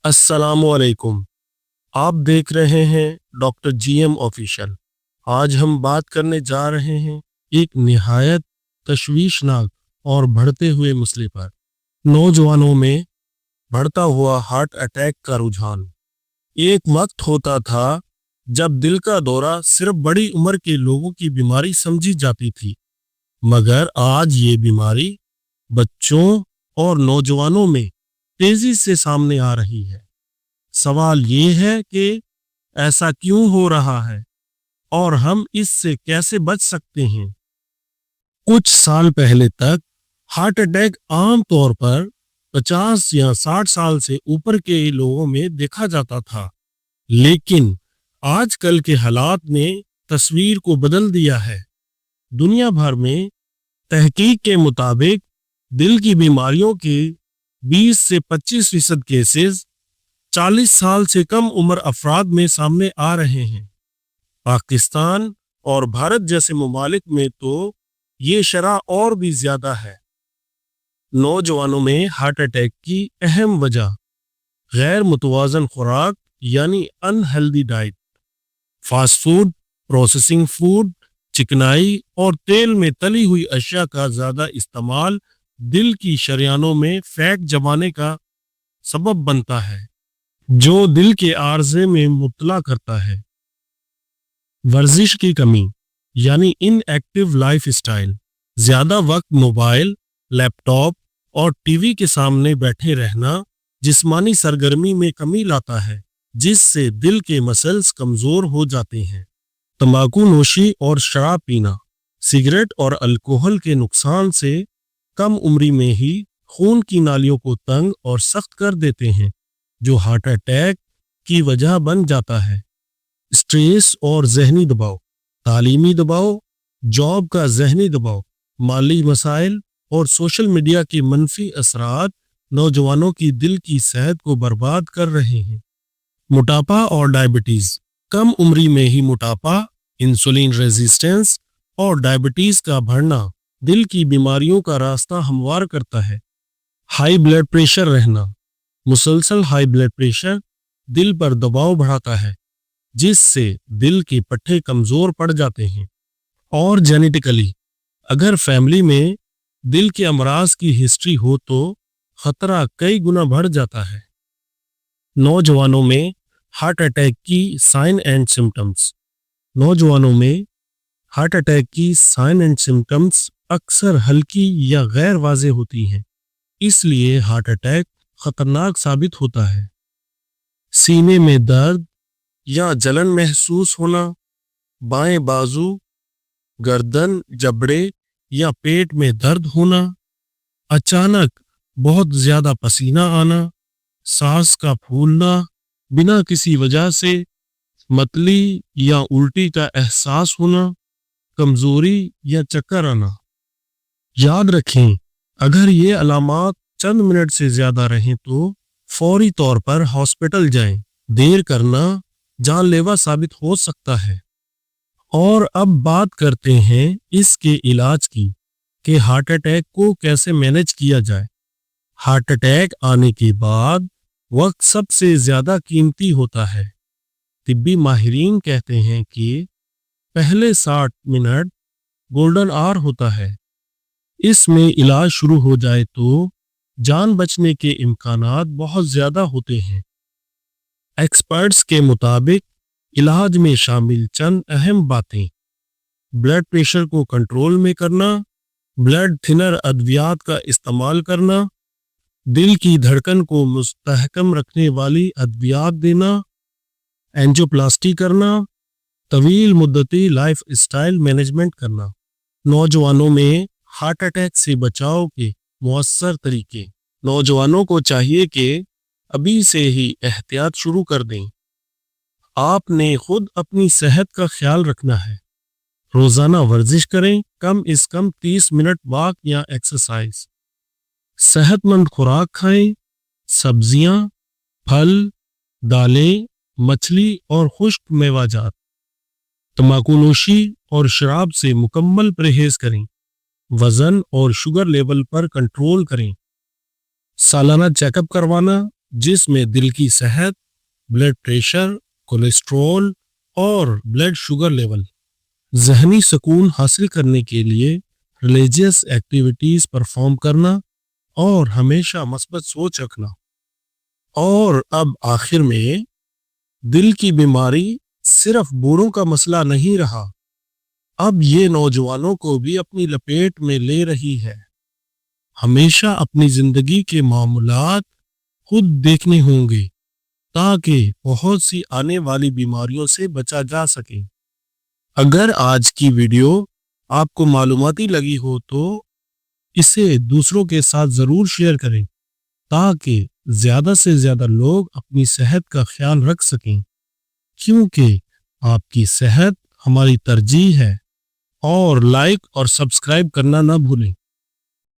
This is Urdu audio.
السلام علیکم۔ آپ دیکھ رہے ہیں ڈاکٹر جی ایم آفیشل۔ آج ہم بات کرنے جا رہے ہیں ایک نہایت تشویشناک اور بڑھتے ہوئے مسئلے پر، نوجوانوں میں بڑھتا ہوا ہارٹ اٹیک کا رجحان۔ ایک وقت ہوتا تھا جب دل کا دورہ صرف بڑی عمر کے لوگوں کی بیماری سمجھی جاتی تھی، مگر آج یہ بیماری بچوں اور نوجوانوں میں تیزی سے سامنے آ رہی ہے۔ سوال یہ ہے کہ ایسا کیوں ہو رہا ہے اور ہم اس سے کیسے بچ سکتے ہیں؟ کچھ سال پہلے تک ہارٹ اٹیک عام طور پر 50 یا 60 سال سے اوپر کے لوگوں میں دیکھا جاتا تھا، لیکن آج کل کے حالات نے تصویر کو بدل دیا ہے۔ دنیا بھر میں تحقیق کے مطابق دل کی بیماریوں کے 20 سے 25% کیسز 40 سال سے کم عمر افراد میں سامنے آ رہے ہیں۔ پاکستان اور بھارت جیسے ممالک میں تو یہ شرح اور بھی زیادہ ہے۔ نوجوانوں میں ہارٹ اٹیک کی اہم وجہ غیر متوازن خوراک یعنی in healthy diet, fast food, processing food, چکنائی اور تیل میں تلی ہوئی اشیاء کا زیادہ استعمال دل کی شریانوں میں فیٹ جمانے کا سبب بنتا ہے، جو دل کے عارضے میں مبتلا کرتا ہے۔ ورزش کی کمی یعنی ان ایکٹیو لائف اسٹائل، زیادہ وقت موبائل، لیپ ٹاپ اور ٹی وی کے سامنے بیٹھے رہنا جسمانی سرگرمی میں کمی لاتا ہے، جس سے دل کے مسلز کمزور ہو جاتے ہیں۔ تمباکو نوشی اور شراب پینا، سگریٹ اور الکوہل کے نقصان سے کم عمری میں ہی خون کی نالیوں کو تنگ اور سخت کر دیتے ہیں، جو ہارٹ اٹیک کی وجہ بن جاتا ہے۔ اسٹریس اور ذہنی دباؤ، تعلیمی دباؤ، جاب کا ذہنی دباؤ، مالی مسائل اور سوشل میڈیا کے منفی اثرات نوجوانوں کی دل کی صحت کو برباد کر رہے ہیں۔ موٹاپا اور ڈائبٹیز، کم عمری میں ہی موٹاپا، انسولین ریزسٹنس اور ڈائبٹیز کا بڑھنا دل کی بیماریوں کا راستہ ہموار کرتا ہے۔ ہائی بلڈ پریشر رہنا، مسلسل ہائی بلڈ پریشر دل پر دباؤ بڑھاتا ہے، جس سے دل کے پٹھے کمزور پڑ جاتے ہیں۔ اور جینیٹیکلی، اگر فیملی میں دل کے امراض کی ہسٹری ہو تو خطرہ کئی گنا بڑھ جاتا ہے۔ نوجوانوں میں ہارٹ اٹیک کی سائن اینڈ سمپٹمز۔ نوجوانوں میں ہارٹ اٹیک کی سائن اینڈ سمپٹمز اکثر ہلکی یا غیر واضح ہوتی ہیں، اس لیے ہارٹ اٹیک خطرناک ثابت ہوتا ہے۔ سینے میں درد یا جلن محسوس ہونا، بائیں بازو، گردن، جبڑے یا پیٹ میں درد ہونا، اچانک بہت زیادہ پسینہ آنا، سانس کا پھولنا بنا کسی وجہ سے، متلی یا الٹی کا احساس ہونا، کمزوری یا چکر آنا۔ یاد رکھیں، اگر یہ علامات چند منٹ سے زیادہ رہیں تو فوری طور پر ہاسپٹل جائیں۔ دیر کرنا جان لیوا ثابت ہو سکتا ہے۔ اور اب بات کرتے ہیں اس کے علاج کی کہ ہارٹ اٹیک کو کیسے مینج کیا جائے۔ ہارٹ اٹیک آنے کے بعد وقت سب سے زیادہ قیمتی ہوتا ہے۔ طبی ماہرین کہتے ہیں کہ پہلے 60 منٹ گولڈن آور ہوتا ہے۔ اس میں علاج شروع ہو جائے تو جان بچنے کے امکانات بہت زیادہ ہوتے ہیں۔ ایکسپرٹس کے مطابق علاج میں شامل چند اہم باتیں: بلڈ پریشر کو کنٹرول میں کرنا، بلڈ تھنر ادویات کا استعمال کرنا، دل کی دھڑکن کو مستحکم رکھنے والی ادویات دینا، اینجیوپلاسٹی کرنا، طویل مدتی لائف اسٹائل مینجمنٹ کرنا۔ نوجوانوں میں ہارٹ اٹیک سے بچاؤ کے مؤثر طریقے۔ نوجوانوں کو چاہیے کہ ابھی سے ہی احتیاط شروع کر دیں۔ آپ نے خود اپنی صحت کا خیال رکھنا ہے۔ روزانہ ورزش کریں، کم از کم 30 منٹ واک یا ایکسرسائز۔ صحت مند خوراک کھائیں، سبزیاں، پھل، دالیں، مچھلی اور خشک میوہ جات۔ تمباکو نوشی اور شراب سے مکمل پرہیز کریں۔ وزن اور شوگر لیول پر کنٹرول کریں۔ سالانہ چیک اپ کروانا جس میں دل کی صحت، بلڈ پریشر، کولیسٹرول اور بلڈ شوگر لیول۔ ذہنی سکون حاصل کرنے کے لیے ریلیجیس ایکٹیویٹیز پرفارم کرنا اور ہمیشہ مثبت سوچ رکھنا۔ اور اب آخر میں، دل کی بیماری صرف بوڑھوں کا مسئلہ نہیں رہا، اب یہ نوجوانوں کو بھی اپنی لپیٹ میں لے رہی ہے۔ ہمیشہ اپنی زندگی کے معاملات خود دیکھنے ہوں گے تاکہ بہت سی آنے والی بیماریوں سے بچا جا سکے۔ اگر آج کی ویڈیو آپ کو معلوماتی لگی ہو تو اسے دوسروں کے ساتھ ضرور شیئر کریں تاکہ زیادہ سے زیادہ لوگ اپنی صحت کا خیال رکھ سکیں، کیونکہ آپ کی صحت ہماری ترجیح ہے۔ اور لائک اور سبسکرائب کرنا نہ بھولیں۔